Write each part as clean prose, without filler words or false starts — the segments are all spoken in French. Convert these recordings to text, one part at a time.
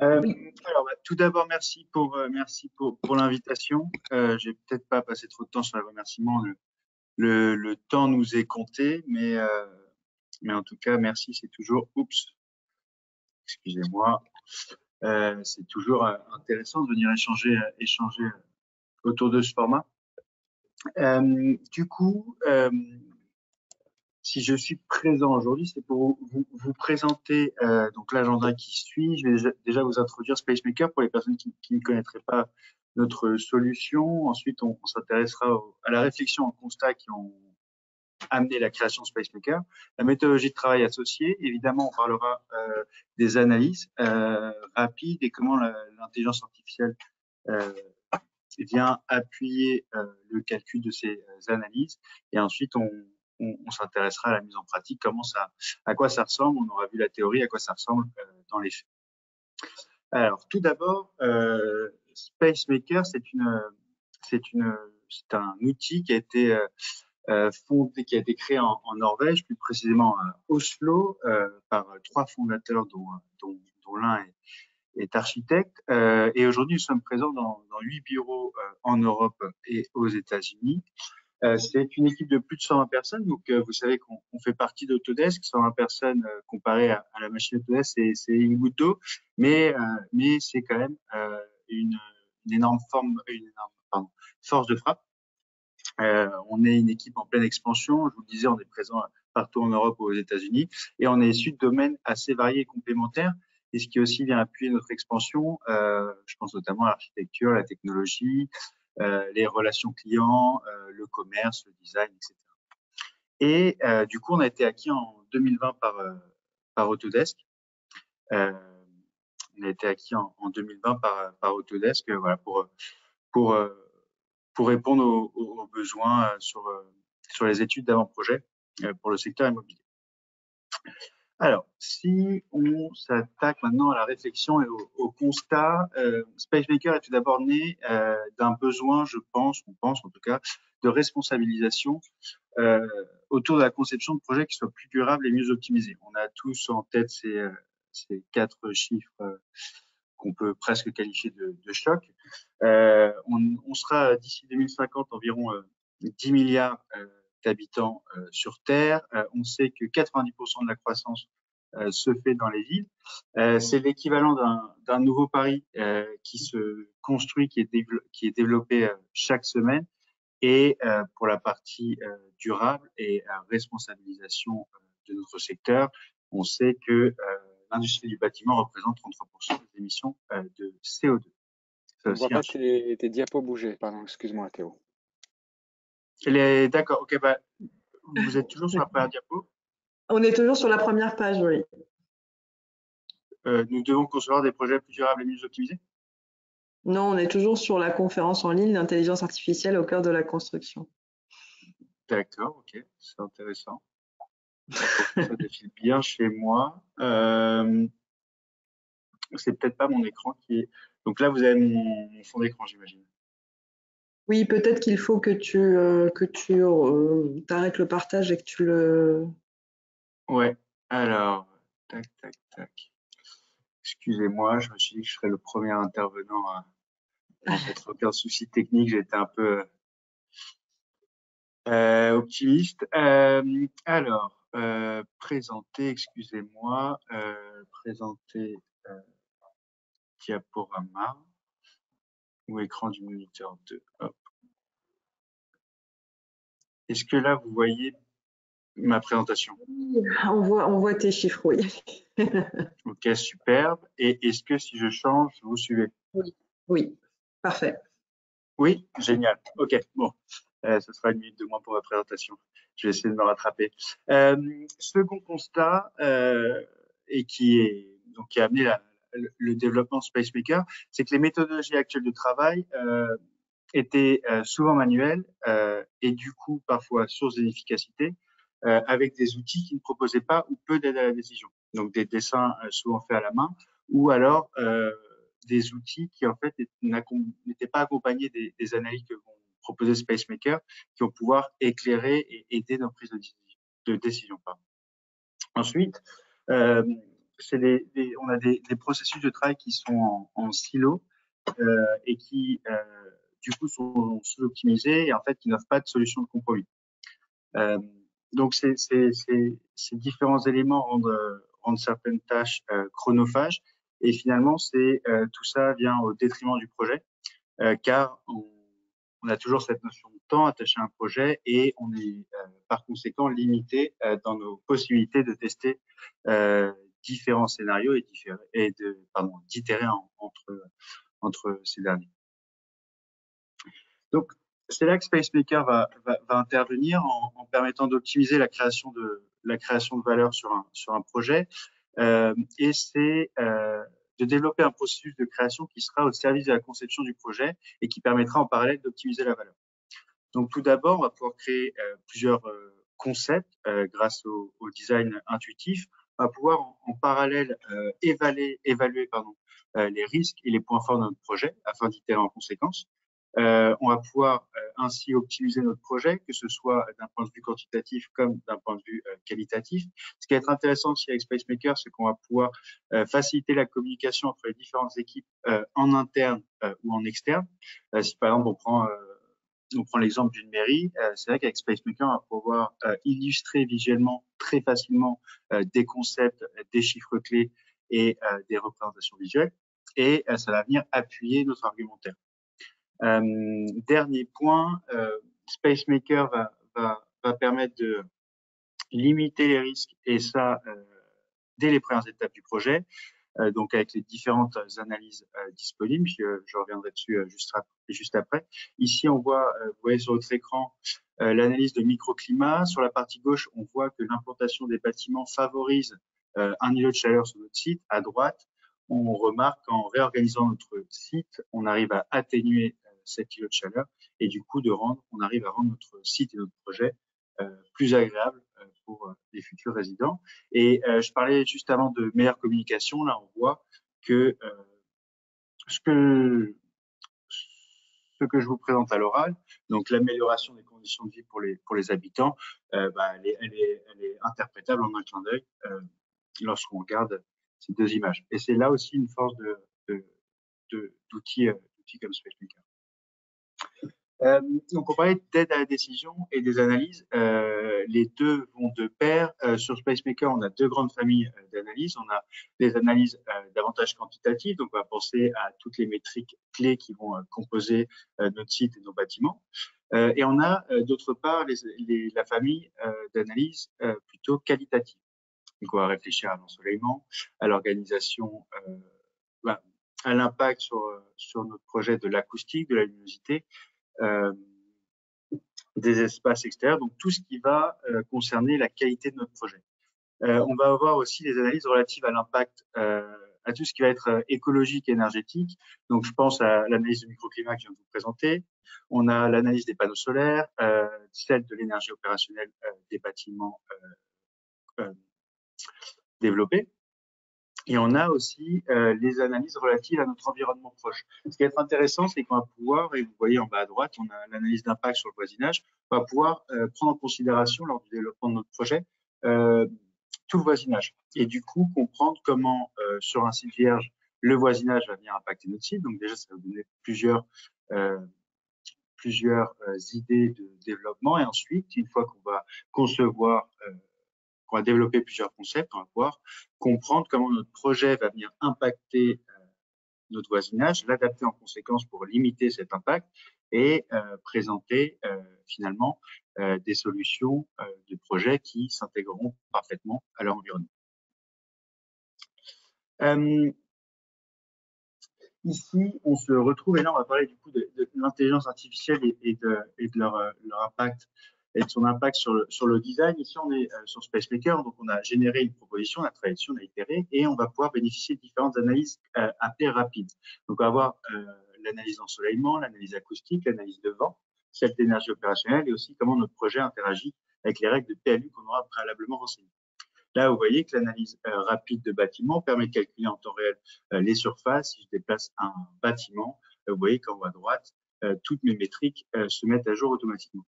Oui. Alors, tout d'abord, merci pour l'invitation. J'ai peut-être pas passé trop de temps sur les remerciements. Le temps nous est compté, mais en tout cas, merci. C'est toujours, excusez-moi, c'est toujours intéressant de venir échanger autour de ce format. Du coup, si je suis présent aujourd'hui, c'est pour vous présenter donc l'agenda qui suit. Je vais déjà vous introduire SpaceMaker pour les personnes qui ne connaîtraient pas notre solution. Ensuite, on s'intéressera à la réflexion en constat qui ont amené la création de SpaceMaker, la méthodologie de travail associée. Évidemment, on parlera des analyses rapides et comment l'intelligence artificielle vient appuyer le calcul de ces analyses. Et ensuite, on s'intéressera à la mise en pratique, à quoi ça ressemble. On aura vu la théorie, à quoi ça ressemble dans les faits. Alors, tout d'abord, SpaceMaker, c'est un outil qui a été fondé, qui a été créé en Norvège, plus précisément à Oslo, par 3 fondateurs, dont l'un est architecte. Et aujourd'hui, nous sommes présents dans 8 bureaux en Europe et aux États-Unis. C'est une équipe de plus de 120 personnes. Donc, vous savez qu'on fait partie d'Autodesk. 120 personnes comparé à la machine Autodesk, c'est une goutte d'eau. Mais c'est quand même une énorme force de frappe. On est une équipe en pleine expansion. Je vous le disais, on est présent partout en Europe ou aux États-Unis. Et on est issu de domaines assez variés et complémentaires. Et ce qui aussi vient appuyer notre expansion, je pense notamment à l'architecture, la technologie, les relations clients, le commerce, le design, etc. Et du coup, on a été acquis en 2020 par Autodesk. On a été acquis en 2020 par Autodesk, voilà, pour répondre aux besoins sur les études d'avant-projet pour le secteur immobilier. Alors, si on s'attaque maintenant à la réflexion et au constat, SpaceMaker est tout d'abord né d'un besoin, on pense en tout cas, de responsabilisation autour de la conception de projets qui soient plus durables et mieux optimisés. On a tous en tête ces 4 chiffres qu'on peut presque qualifier de choc. On sera d'ici 2050 environ 10 milliards d'habitants sur Terre. On sait que 90% de la croissance se fait dans les villes. C'est l'équivalent d'un nouveau Paris qui se construit, qui est développé chaque semaine. Et pour la partie durable et responsabilisation de notre secteur, on sait que l'industrie du bâtiment représente 33% des émissions de CO2. On ne voit pas tes diapos bouger, pardon, excuse-moi Théo. D'accord, ok, vous êtes toujours sur la première diapo? On est toujours sur la première page, oui. Nous devons concevoir des projets plus durables et mieux optimisés? Non, on est toujours sur la conférence en ligne d'intelligence artificielle au cœur de la construction. D'accord, ok, c'est intéressant. Ça défile bien chez moi. C'est peut-être pas mon écran qui est... Donc là, vous avez mon fond d'écran, j'imagine. Oui, peut-être qu'il faut que tu arrêtes le partage et que tu le... Ouais, alors, tac, tac, tac. Excusez-moi, je me suis dit que je serais le premier intervenant à peut-être aucun souci technique. J'étais un peu optimiste. Alors, présenter, excusez-moi, présenter diaporama ou écran du moniteur 2. Hop. Est-ce que là, vous voyez ma présentation? On voit tes chiffres, oui. Ok, superbe. Et est-ce que si je change, vous suivez? Oui, parfait. Oui, génial. Ok, bon, ce sera 1 minute de moins pour ma présentation. Je vais essayer de me rattraper. Second constat, et qui a amené le développement de SpaceMaker, c'est que les méthodologies actuelles de travail étaient souvent manuelles et du coup parfois source d'inefficacité, avec des outils qui ne proposaient pas ou peu d'aide à la décision. Donc des dessins souvent faits à la main, ou alors des outils qui en fait n'étaient pas accompagnés des analyses que vont proposer SpaceMaker, qui vont pouvoir éclairer et aider nos prises de décision. Ensuite, on a des processus de travail qui sont en silo et qui, du coup, sont sous-optimisés et en fait, qui n'offrent pas de solution de compromis. Donc, ces différents éléments rendent certaines tâches chronophages et finalement, tout ça vient au détriment du projet car on a toujours cette notion de temps attaché à un projet et on est par conséquent limité dans nos possibilités de tester différents scénarios et d'itérer entre ces derniers. Donc, c'est là que SpaceMaker va intervenir en permettant d'optimiser la création de valeur sur un projet et c'est de développer un processus de création qui sera au service de la conception du projet et qui permettra en parallèle d'optimiser la valeur. Donc, tout d'abord, on va pouvoir créer plusieurs concepts grâce au design intuitif. On va pouvoir en parallèle évaluer les risques et les points forts de notre projet afin d'itérer en conséquence. On va pouvoir ainsi optimiser notre projet, que ce soit d'un point de vue quantitatif comme d'un point de vue qualitatif. Ce qui va être intéressant aussi avec SpaceMaker, c'est qu'on va pouvoir faciliter la communication entre les différentes équipes en interne ou en externe. Si par exemple on prend l'exemple d'une mairie, c'est vrai qu'avec SpaceMaker, on va pouvoir illustrer visuellement très facilement des concepts, des chiffres clés et des représentations visuelles, et ça va venir appuyer notre argumentaire. Dernier point, SpaceMaker va permettre de limiter les risques, et ça dès les premières étapes du projet, donc avec les différentes analyses disponibles. Je reviendrai dessus juste après. Ici, on voit, vous voyez sur votre écran, l'analyse de microclimat. Sur la partie gauche, on voit que l'implantation des bâtiments favorise un îlot de chaleur sur notre site. À droite, on remarque qu'en réorganisant notre site, on arrive à atténuer cet îlot de chaleur et du coup, on arrive à rendre notre site et notre projet plus agréable pour les futurs résidents. Et je parlais juste avant de meilleure communication. Là, on voit que ce que je vous présente à l'oral, donc l'amélioration des conditions de vie pour les habitants, elle est interprétable en un clin d'œil lorsqu'on regarde ces deux images. Et c'est là aussi une force d'outils comme SpaceMaker. Donc, on parlait d'aide à la décision et des analyses. Les deux vont de pair. Sur SpaceMaker, on a deux grandes familles d'analyses. On a des analyses davantage quantitatives. Donc, on va penser à toutes les métriques clés qui vont composer notre site et nos bâtiments. Et on a d'autre part la famille d'analyses plutôt qualitatives. Donc, on va réfléchir à l'ensoleillement, à l'organisation, à l'impact sur notre projet de l'acoustique, de la luminosité, des espaces extérieurs, donc tout ce qui va concerner la qualité de notre projet. On va avoir aussi des analyses relatives à l'impact, à tout ce qui va être écologique et énergétique. Donc, je pense à l'analyse du microclimat que je viens de vous présenter. On a l'analyse des panneaux solaires, celle de l'énergie opérationnelle des bâtiments développés. Et on a aussi les analyses relatives à notre environnement proche. Ce qui va être intéressant, c'est qu'on va pouvoir, et vous voyez en bas à droite, on a l'analyse d'impact sur le voisinage, on va pouvoir prendre en considération lors du développement de notre projet tout le voisinage. Et du coup, comprendre comment sur un site vierge, le voisinage va venir impacter notre site. Donc déjà, ça va vous donner plusieurs idées de développement. Et ensuite, une fois qu'on va concevoir on va développer plusieurs concepts, on va pouvoir comprendre comment notre projet va venir impacter notre voisinage, l'adapter en conséquence pour limiter cet impact et présenter finalement des solutions de projets qui s'intégreront parfaitement à leur environnement. Ici, on se retrouve, et là on va parler du coup de l'intelligence artificielle et de leur impact et de son impact sur le design. Ici, on est sur SpaceMaker, donc on a généré une proposition, on a travaillé dessus, on a itéré, et on va pouvoir bénéficier de différentes analyses assez rapides. Donc, on va avoir l'analyse d'ensoleillement, l'analyse acoustique, l'analyse de vent, celle d'énergie opérationnelle, et aussi comment notre projet interagit avec les règles de PLU qu'on aura préalablement renseignées. Là, vous voyez que l'analyse rapide de bâtiment permet de calculer en temps réel les surfaces. Si je déplace un bâtiment, vous voyez qu'en haut à droite, toutes mes métriques se mettent à jour automatiquement.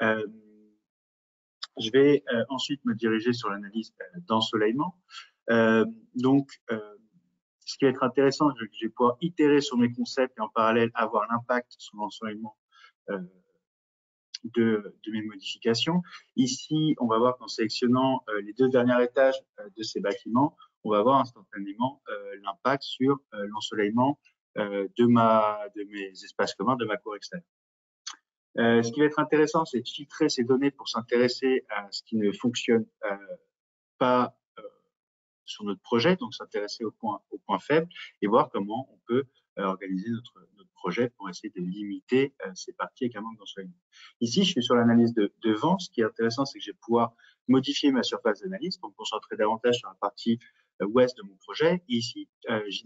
Je vais ensuite me diriger sur l'analyse d'ensoleillement. Donc, ce qui va être intéressant, c'est que je vais pouvoir itérer sur mes concepts et en parallèle avoir l'impact sur l'ensoleillement de mes modifications. Ici, on va voir qu'en sélectionnant les 2 derniers étages de ces bâtiments, on va voir instantanément l'impact sur l'ensoleillement de mes espaces communs, de ma cour extérieure. Ce qui va être intéressant, c'est de filtrer ces données pour s'intéresser à ce qui ne fonctionne pas sur notre projet, donc s'intéresser aux points faibles et voir comment on peut organiser notre projet pour essayer de limiter ces parties avec un manque d'ensoleillement. Ici, je suis sur l'analyse de vent. Ce qui est intéressant, c'est que je vais pouvoir modifier ma surface d'analyse pour me concentrer davantage sur la partie ouest de mon projet. Et ici, je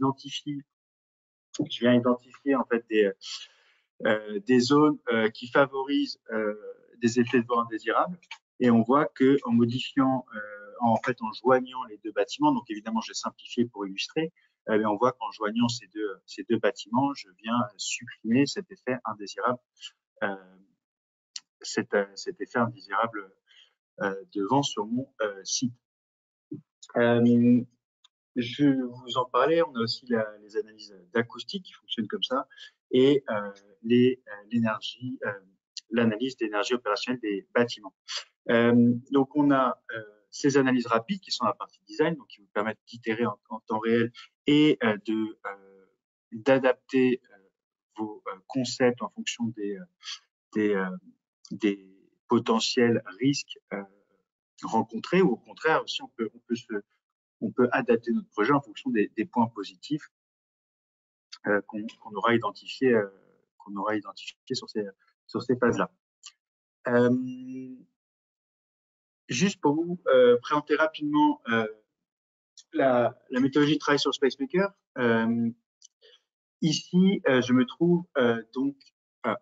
viens identifier en fait des zones qui favorisent des effets de vent indésirables. Et on voit que en modifiant, en joignant les 2 bâtiments, donc évidemment, je vais simplifier pour illustrer, mais on voit qu'en joignant ces deux bâtiments, je viens supprimer cet effet indésirable, cet effet indésirable de vent sur mon site. Je vais vous en parler. On a aussi les analyses d'acoustique qui fonctionnent comme ça et l'analyse d'énergie opérationnelle des bâtiments. Donc, on a ces analyses rapides qui sont la partie design, donc qui vous permettent d'itérer en temps réel et d'adapter vos concepts en fonction des potentiels risques rencontrés, ou au contraire aussi on peut adapter notre projet en fonction des points positifs qu'on aura identifiés sur ces phases-là. Juste pour vous présenter rapidement la méthodologie de travail sur SpaceMaker. Ici, je me trouve donc...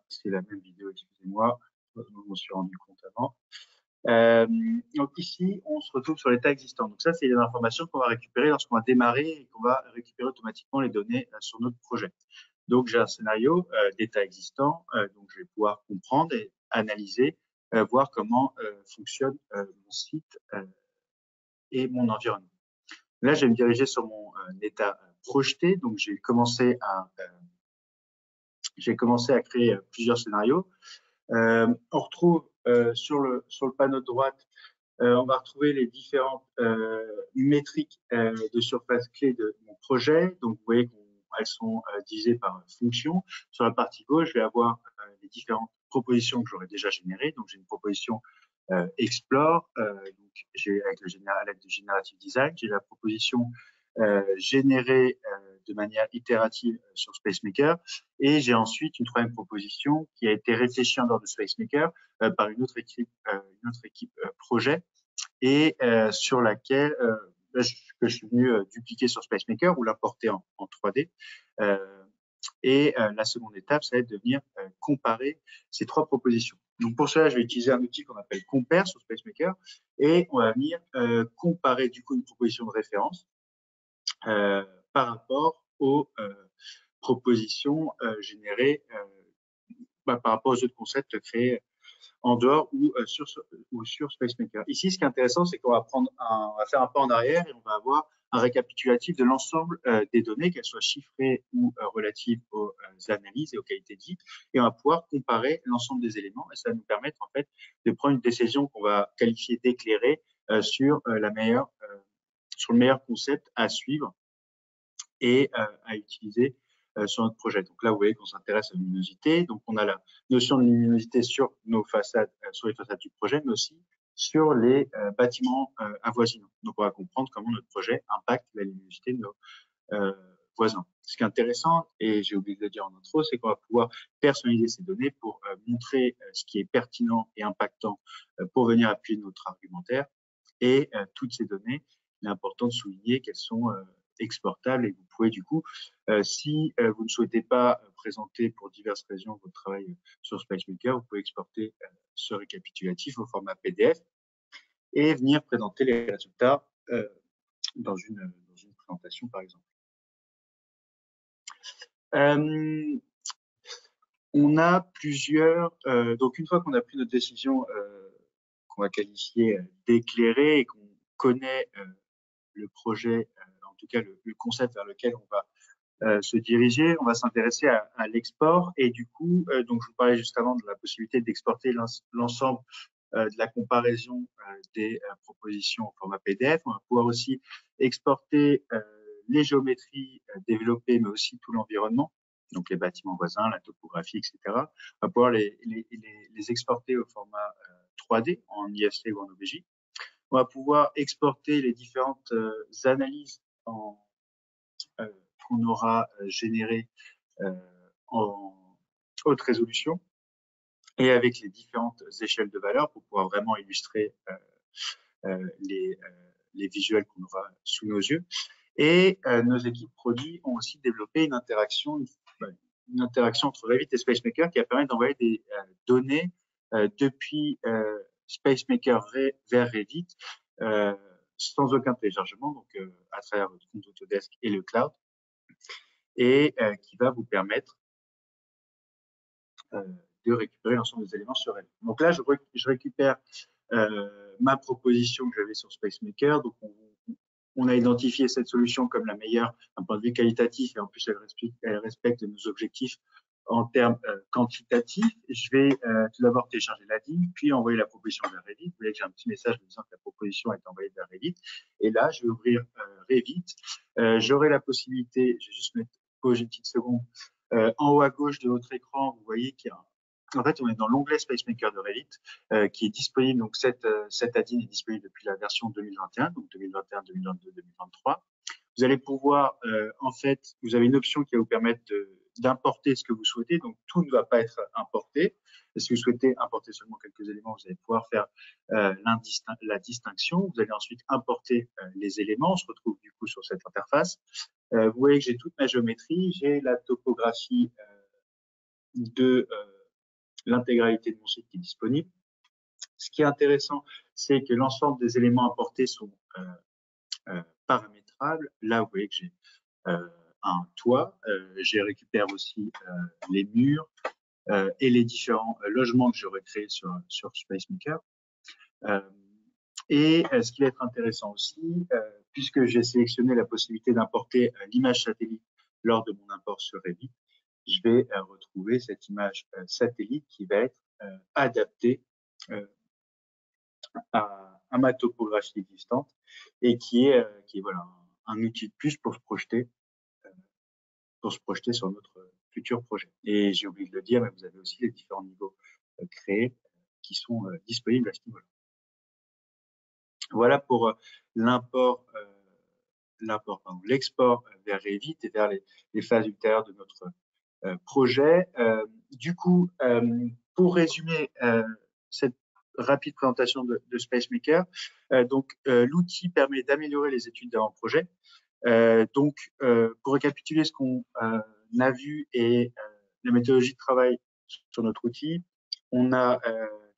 c'est la même vidéo, excusez-moi, je m'en suis rendu compte avant. Donc ici, on se retrouve sur l'état existant. Donc ça, c'est les informations qu'on va récupérer lorsqu'on va démarrer et qu'on va récupérer automatiquement les données sur notre projet. Donc j'ai un scénario d'état existant, donc je vais pouvoir comprendre et analyser, voir comment fonctionne mon site et mon environnement. Là, je vais me diriger sur mon état projeté. Donc j'ai commencé à créer plusieurs scénarios. On retrouve sur le panneau de droite, on va retrouver les différentes métriques de surface clé de mon projet. Donc, vous voyez qu'elles sont divisées par fonction. Sur la partie gauche, je vais avoir les différentes propositions que j'aurais déjà générées. Donc, j'ai une proposition Explore, donc avec l'aide de Generative Design. J'ai la proposition générée de manière itérative sur SpaceMaker. Et j'ai ensuite une 3e proposition qui a été réfléchie en dehors de SpaceMaker par une autre équipe projet, et sur laquelle que je suis venu dupliquer sur SpaceMaker ou l'importer en 3D. Et la seconde étape, ça va être de venir comparer ces 3 propositions. Donc pour cela, je vais utiliser un outil qu'on appelle Compare sur SpaceMaker, et on va venir comparer du coup une proposition de référence par rapport aux propositions générées par rapport aux autres concepts créés en dehors ou sur SpaceMaker. Ici, ce qui est intéressant, c'est qu'on va faire un pas en arrière et on va avoir un récapitulatif de l'ensemble des données, qu'elles soient chiffrées ou relatives aux analyses et aux qualités de vie, et on va pouvoir comparer l'ensemble des éléments, et ça va nous permettre en fait de prendre une décision qu'on va qualifier d'éclairée sur le meilleur concept à suivre et à utiliser sur notre projet. Donc là, vous voyez qu'on s'intéresse à la luminosité. Donc, on a la notion de luminosité sur nos façades, sur les façades du projet, mais aussi sur les bâtiments avoisinants. Donc, on va comprendre comment notre projet impacte la luminosité de nos voisins. Ce qui est intéressant, et j'ai oublié de le dire en intro, c'est qu'on va pouvoir personnaliser ces données pour montrer ce qui est pertinent et impactant pour venir appuyer notre argumentaire. Et toutes ces données, il est important de souligner qu'elles sont exportables, et vous pouvez du coup, si vous ne souhaitez pas présenter pour diverses raisons votre travail sur SpaceMaker, vous pouvez exporter ce récapitulatif au format PDF et venir présenter les résultats dans une présentation par exemple. On a plusieurs, donc une fois qu'on a pris notre décision qu'on va qualifier d'éclairée et qu'on connaît le projet, en tout cas le concept vers lequel on va se diriger. On va s'intéresser à l'export et du coup, donc je vous parlais juste avant de la possibilité d'exporter l'ensemble de la comparaison des propositions au format PDF. On va pouvoir aussi exporter les géométries développées, mais aussi tout l'environnement, donc les bâtiments voisins, la topographie, etc. On va pouvoir les exporter au format 3D en IFC ou en OBJ. On va pouvoir exporter les différentes analyses qu'on aura générées en haute résolution et avec les différentes échelles de valeur pour pouvoir vraiment illustrer les visuels qu'on aura sous nos yeux. Et nos équipes produits ont aussi développé une interaction entre Revit et SpaceMaker qui a permis d'envoyer des données depuis SpaceMaker vers Revit sans aucun téléchargement, donc à travers votre compte Autodesk et le cloud, et qui va vous permettre de récupérer l'ensemble des éléments sur Revit. Donc là, je récupère ma proposition que j'avais sur SpaceMaker. Donc, on a identifié cette solution comme la meilleure d'un point de vue qualitatif et en plus, elle respecte nos objectifs en termes quantitatifs. Je vais tout d'abord télécharger la digue, puis envoyer la proposition vers Revit. Vous voyez que j'ai un petit message me disant que la proposition est envoyée vers Revit. Et là, je vais ouvrir Revit. J'aurai la possibilité, je vais juste mettre pause une petite seconde. En haut à gauche de votre écran, vous voyez qu'il y a en fait, on est dans l'onglet SpaceMaker de Revit qui est disponible. Donc, cette add-in est disponible depuis la version 2021, donc 2021, 2022, 2023. Vous allez pouvoir, en fait, vous avez une option qui va vous permettre d'importer ce que vous souhaitez. Donc, tout ne va pas être importé. Et si vous souhaitez importer seulement quelques éléments, vous allez pouvoir faire la distinction. Vous allez ensuite importer les éléments. On se retrouve du coup sur cette interface. Vous voyez que j'ai toute ma géométrie. J'ai la topographie de l'intégralité de mon site qui est disponible. Ce qui est intéressant, c'est que l'ensemble des éléments importés sont paramétrables. Là, vous voyez que j'ai un toit. J'ai récupéré aussi les murs et les différents logements que j'aurais créés sur SpaceMaker. Et ce qui va être intéressant aussi, puisque j'ai sélectionné la possibilité d'importer l'image satellite lors de mon import sur Revit, je vais retrouver cette image satellite qui va être adaptée à ma topographie existante et qui est voilà, un outil de plus pour se projeter sur notre futur projet. Et j'ai oublié de le dire, mais vous avez aussi les différents niveaux créés qui sont disponibles à ce niveau-là. Voilà pour l'export vers Revit et vers les phases ultérieures de notre projet. Du coup, pour résumer cette rapide présentation de SpaceMaker, donc l'outil permet d'améliorer les études d'avant-projet. Donc, pour récapituler ce qu'on a vu et la méthodologie de travail sur notre outil, on a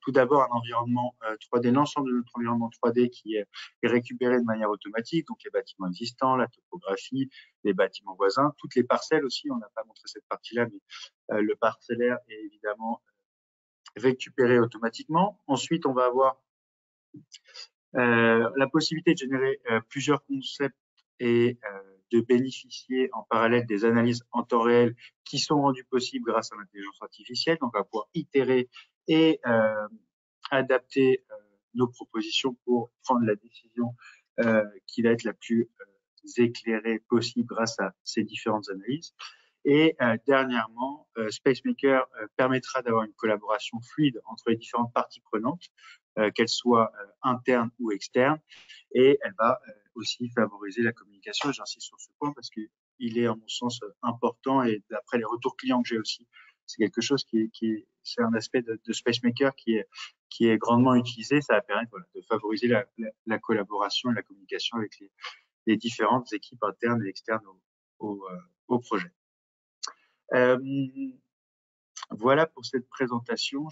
tout d'abord un environnement 3D, l'ensemble de notre environnement 3D qui est récupéré de manière automatique, donc les bâtiments existants, la topographie, les bâtiments voisins, toutes les parcelles aussi, on n'a pas montré cette partie-là, mais le parcellaire est évidemment récupéré automatiquement. Ensuite, on va avoir la possibilité de générer plusieurs concepts et de bénéficier en parallèle des analyses en temps réel qui sont rendues possibles grâce à l'intelligence artificielle. Donc, on va pouvoir itérer et adapter nos propositions pour prendre la décision qui va être la plus éclairée possible grâce à ces différentes analyses. Et dernièrement, SpaceMaker permettra d'avoir une collaboration fluide entre les différentes parties prenantes, qu'elles soient internes ou externes, et elle va aussi favoriser la communication. Et j'insiste sur ce point parce qu'il est, en mon sens, important, et d'après les retours clients que j'ai aussi, c'est quelque chose c'est un aspect de SpaceMaker qui est grandement utilisé. Ça va permettre de favoriser la collaboration et la communication avec les différentes équipes internes et externes au projet. Voilà pour cette présentation.